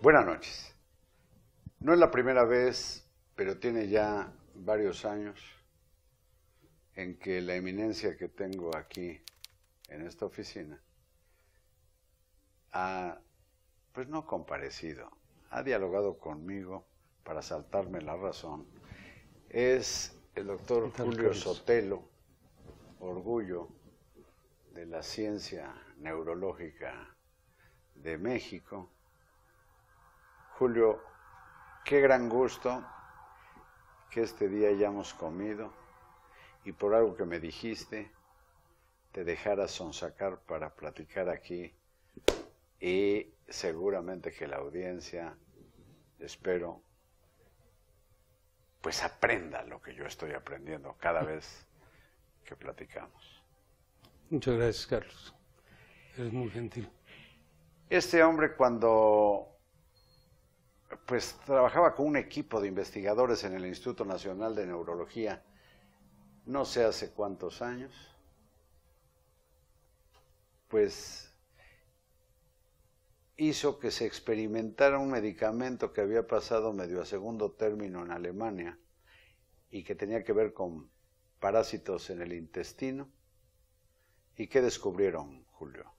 Buenas noches. No es la primera vez, pero tiene ya varios años en que la eminencia que tengo aquí en esta oficina ha, pues no comparecido, ha dialogado conmigo para saltarme la razón. Es el doctor Julio Sotelo, orgullo de la ciencia neurológica de México. Julio, qué gran gusto que este día hayamos comido y por algo que me dijiste, te dejara sonsacar para platicar aquí y seguramente que la audiencia, espero, pues aprenda lo que yo estoy aprendiendo cada vez que platicamos. Muchas gracias, Carlos. Eres muy gentil. Este hombre cuando pues trabajaba con un equipo de investigadores en el Instituto Nacional de Neurología, no sé hace cuántos años, pues hizo que se experimentara un medicamento que había pasado medio a segundo término en Alemania y que tenía que ver con parásitos en el intestino. ¿Y qué descubrieron, Julio?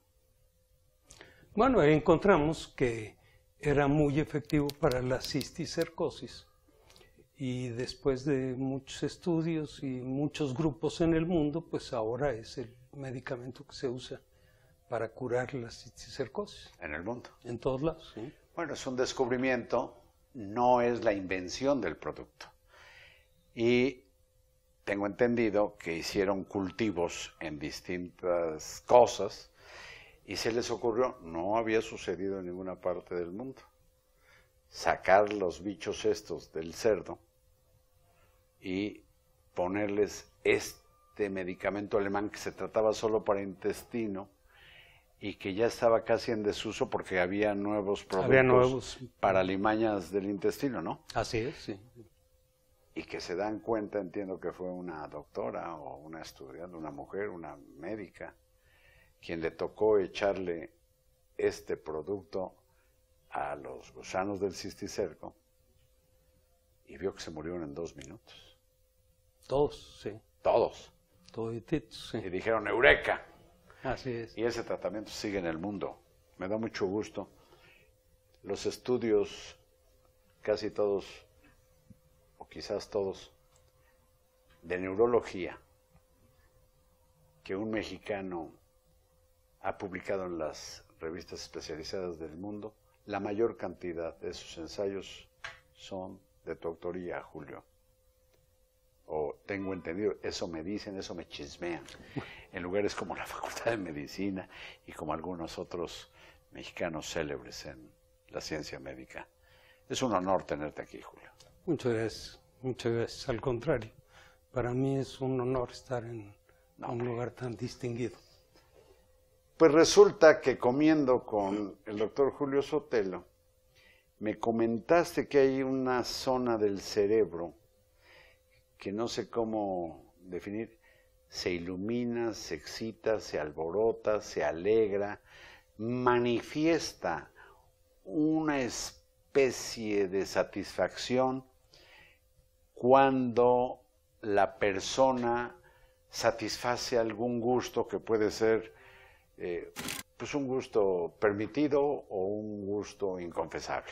Bueno, encontramos que era muy efectivo para la cisticercosis y después de muchos estudios y muchos grupos en el mundo, pues ahora es el medicamento que se usa para curar la cisticercosis. En el mundo. En todos lados, sí. Bueno, es un descubrimiento, no es la invención del producto. Y tengo entendido que hicieron cultivos en distintas cosas y se les ocurrió, no había sucedido en ninguna parte del mundo, sacar los bichos estos del cerdo y ponerles este medicamento alemán que se trataba solo para intestino y que ya estaba casi en desuso porque había nuevos productos para limañas del intestino, ¿no? Así es, sí. Y que se dan cuenta, entiendo que fue una doctora o una estudiante, una mujer, una médica, quien le tocó echarle este producto a los gusanos del cisticerco y vio que se murieron en 2 minutos. Todos, sí. Todos. Todititos, sí. Y dijeron, ¡eureka! Así es. Y ese tratamiento sigue en el mundo. Me da mucho gusto. Los estudios, casi todos, o quizás todos, de neurología, que un mexicano ha publicado en las revistas especializadas del mundo, la mayor cantidad de sus ensayos son de tu autoría, Julio. O tengo entendido, eso me dicen, eso me chismean, en lugares como la Facultad de Medicina y como algunos otros mexicanos célebres en la ciencia médica. Es un honor tenerte aquí, Julio. Muchas gracias, muchas gracias. Al contrario, para mí es un honor estar en un lugar tan distinguido. Pues resulta que comiendo con el doctor Julio Sotelo, me comentaste que hay una zona del cerebro que no sé cómo definir, se ilumina, se excita, se alborota, se alegra, manifiesta una especie de satisfacción cuando la persona satisface algún gusto que puede ser pues un gusto permitido o un gusto inconfesable.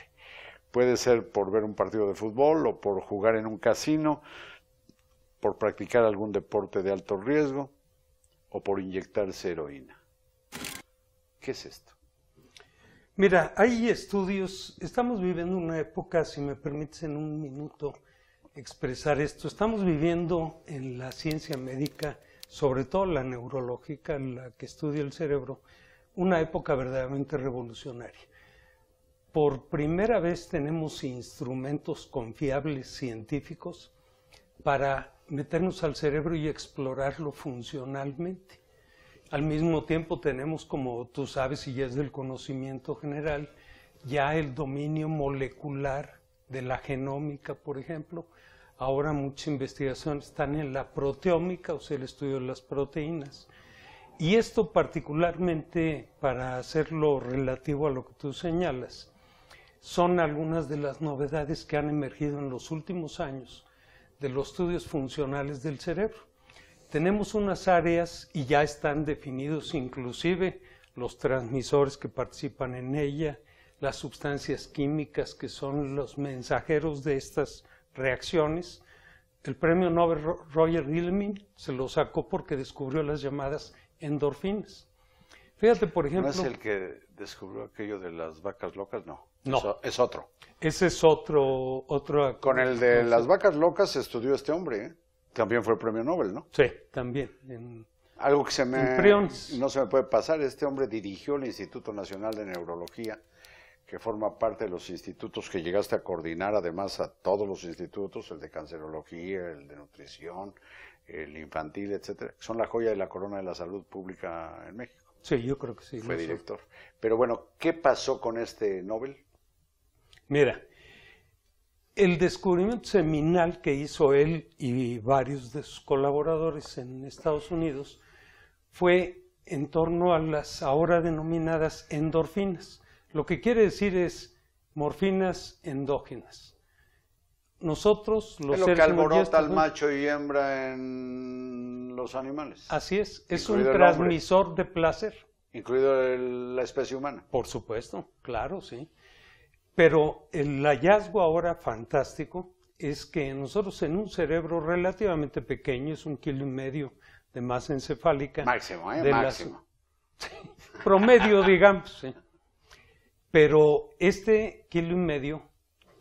Puede ser por ver un partido de fútbol o por jugar en un casino, por practicar algún deporte de alto riesgo o por inyectarse heroína. ¿Qué es esto? Mira, hay estudios, estamos viviendo una época, si me permites en un minuto expresar esto, estamos viviendo en la ciencia médica, sobre todo la neurológica, la que estudia el cerebro, una época verdaderamente revolucionaria. Por primera vez tenemos instrumentos confiables científicos para meternos al cerebro y explorarlo funcionalmente. Al mismo tiempo tenemos, como tú sabes y ya es del conocimiento general, ya el dominio molecular de la genómica, por ejemplo. Ahora muchas investigaciones están en la proteómica, o sea, el estudio de las proteínas. Y esto particularmente, para hacerlo relativo a lo que tú señalas, son algunas de las novedades que han emergido en los últimos años de los estudios funcionales del cerebro. Tenemos unas áreas y ya están definidos inclusive los transmisores que participan en ella, las sustancias químicas que son los mensajeros de estas reacciones. El premio Nobel Roger Hillman se lo sacó porque descubrió las llamadas endorfinas. Fíjate, por ejemplo... ¿No es el que descubrió aquello de las vacas locas? No. No. Es otro. Ese es otro... Con el de las vacas locas se estudió este hombre, ¿eh? También fue el premio Nobel, ¿no? Sí, también. Algo que priones. no se me puede pasar. Este hombre dirigió el Instituto Nacional de Neurología, que forma parte de los institutos que llegaste a coordinar, además a todos los institutos, el de cancerología, el de nutrición, el infantil, etcétera. Son la joya de la corona de la salud pública en México. Sí, yo creo que sí. Fue director. Pero bueno, ¿qué pasó con este Nobel? Mira, el descubrimiento seminal que hizo él y varios de sus colaboradores en Estados Unidos fue en torno a las ahora denominadas endorfinas. Lo que quiere decir es morfinas endógenas. Nosotros, los seres humanos... Es lo que alborota al macho y hembra en los animales. Así es un transmisor de placer. Incluido la especie humana. Por supuesto, claro, sí. Pero el hallazgo ahora fantástico es que nosotros en un cerebro relativamente pequeño, es 1,5 kilos de masa encefálica. Máximo, máximo. Promedio, digamos, sí. Pero este 1,5 kilos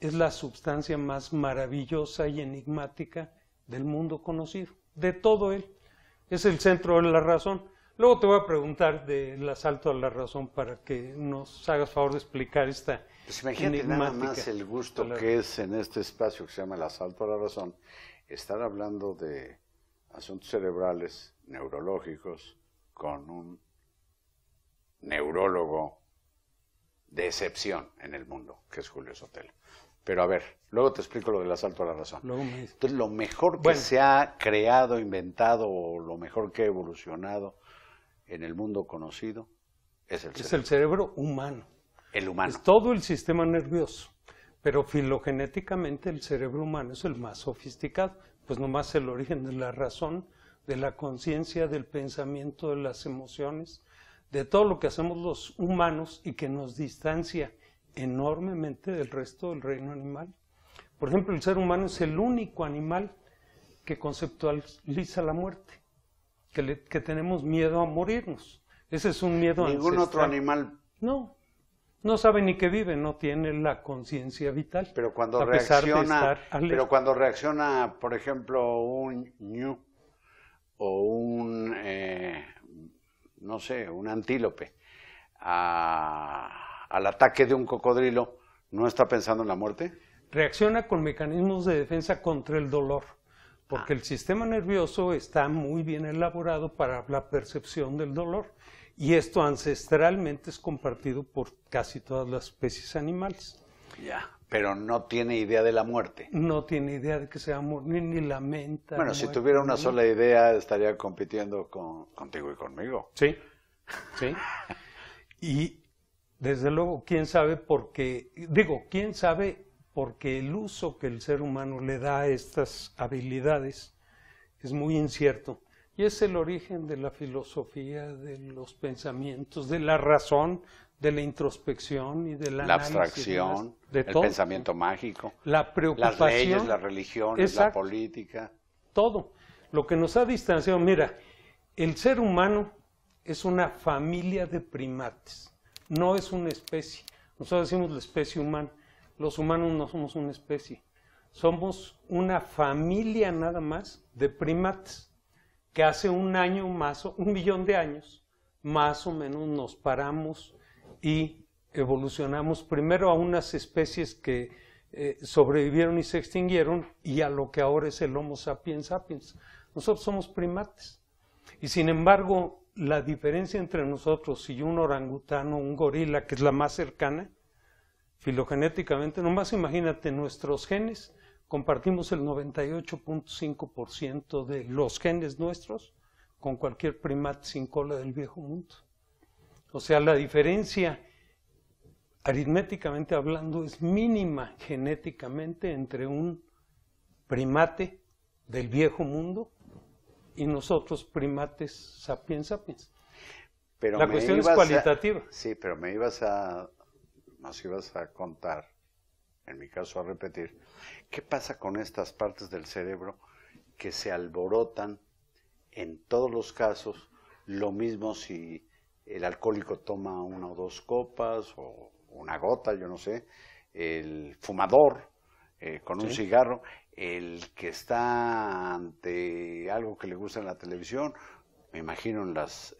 es la sustancia más maravillosa y enigmática del mundo conocido, de todo él. Es el centro de la razón. Luego te voy a preguntar del asalto a la razón para que nos hagas favor de explicar esta pues imagínate nada más el gusto que es en este espacio que se llama el asalto a la razón, estar hablando de asuntos cerebrales, neurológicos, con un neurólogo de excepción en el mundo, que es Julio Sotelo. Pero a ver, luego te explico lo del asalto a la razón. Entonces, lo mejor que se ha creado, inventado, o lo mejor que ha evolucionado en el mundo conocido es el cerebro. Es el cerebro humano. El humano. Es todo el sistema nervioso, pero filogenéticamente el cerebro humano es el más sofisticado, pues nomás el origen de la razón, de la conciencia, del pensamiento, de las emociones, de todo lo que hacemos los humanos y que nos distancia enormemente del resto del reino animal. Por ejemplo, el ser humano es el único animal que conceptualiza la muerte, que tenemos miedo a morirnos. Ese es un miedo ancestral. Ningún otro animal. No sabe ni que vive, no tiene la conciencia vital. Pero cuando reacciona, por ejemplo, un ñu o un, no sé, un antílope al ataque de un cocodrilo, ¿no está pensando en la muerte? Reacciona con mecanismos de defensa contra el dolor, porque el sistema nervioso está muy bien elaborado para la percepción del dolor. Y esto ancestralmente es compartido por casi todas las especies animales. Ya, pero no tiene idea de la muerte. No tiene idea de que se va a morir, ni lamenta. Bueno, si tuviera una sola idea, estaría compitiendo contigo y conmigo. Sí, sí. Y desde luego, quién sabe porque el uso que el ser humano le da a estas habilidades es muy incierto. Y es el origen de la filosofía, de los pensamientos, de la razón, de la introspección y de la abstracción, de el todo. pensamiento mágico, la preocupación, las leyes, las religiones, exacto, la política. Todo. Lo que nos ha distanciado, mira, el ser humano es una familia de primates, no es una especie. Nosotros decimos la especie humana, los humanos no somos una especie, somos una familia nada más de primates, que hace un millón de años, más o menos nos paramos y evolucionamos primero a unas especies que sobrevivieron y se extinguieron y a lo que ahora es el Homo sapiens sapiens. Nosotros somos primates y sin embargo la diferencia entre nosotros y un orangutano, un gorila, que es la más cercana, filogenéticamente, nomás imagínate, nuestros genes, compartimos el 98.5% de los genes nuestros con cualquier primate sin cola del viejo mundo. O sea, la diferencia, aritméticamente hablando, es mínima genéticamente entre un primate del viejo mundo y nosotros primates sapiens sapiens. Pero la cuestión es cualitativa. Sí, pero nos ibas a contar, en mi caso a repetir, ¿qué pasa con estas partes del cerebro que se alborotan en todos los casos? Lo mismo si el alcohólico toma una o dos copas o una gota, yo no sé, el fumador con un cigarro, el que está ante algo que le gusta en la televisión, me imagino en las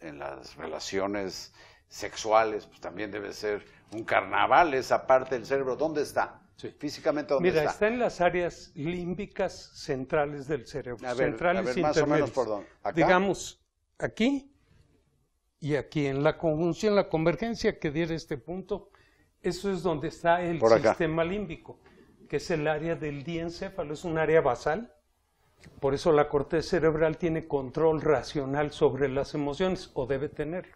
relaciones sexuales, pues también debe ser un carnaval esa parte del cerebro. ¿Dónde está? Sí. Físicamente, ¿dónde está? Mira, está en las áreas límbicas centrales del cerebro. A ver, más o menos por dónde. ¿Acá? Digamos, aquí y aquí, en la conjunción, la convergencia que diera este punto, eso es donde está el sistema límbico, que es el área del diencéfalo, es un área basal. Por eso la corteza cerebral tiene control racional sobre las emociones, o debe tenerlo.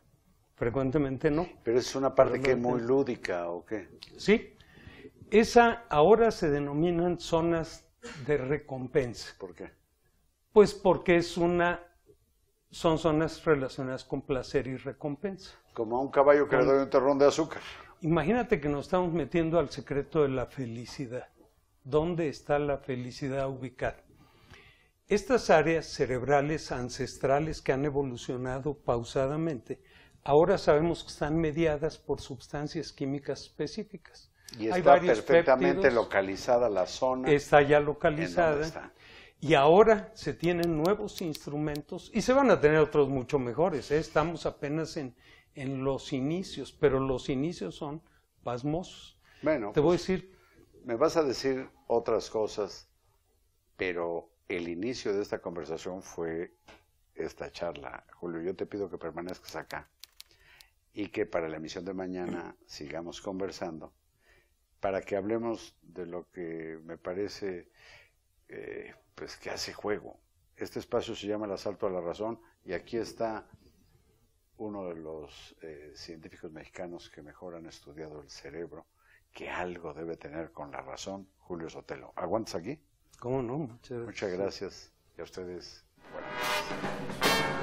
Frecuentemente no. Pero es una parte que es muy lúdica, ¿o qué? Sí. Esa ahora se denominan zonas de recompensa. ¿Por qué? Pues porque son zonas relacionadas con placer y recompensa. Como a un caballo que le doy un terrón de azúcar. Imagínate que nos estamos metiendo al secreto de la felicidad. ¿Dónde está la felicidad ubicada? Estas áreas cerebrales ancestrales que han evolucionado pausadamente, ahora sabemos que están mediadas por sustancias químicas específicas. Y está perfectamente péptidos, localizada la zona. Está ya localizada. Está. Y ahora se tienen nuevos instrumentos y se van a tener otros mucho mejores. Estamos apenas en los inicios, pero los inicios son pasmosos. Bueno, te voy a decir. Me vas a decir otras cosas, pero el inicio de esta conversación fue esta charla. Julio, yo te pido que permanezcas acá y que para la emisión de mañana sigamos conversando, para que hablemos de lo que me parece pues que hace juego. Este espacio se llama El Asalto a la Razón y aquí está uno de los científicos mexicanos que mejor han estudiado el cerebro, que algo debe tener con la razón, Julio Sotelo. ¿Aguantas aquí? ¿Cómo no? Muchas gracias. Y a ustedes, buenas noches.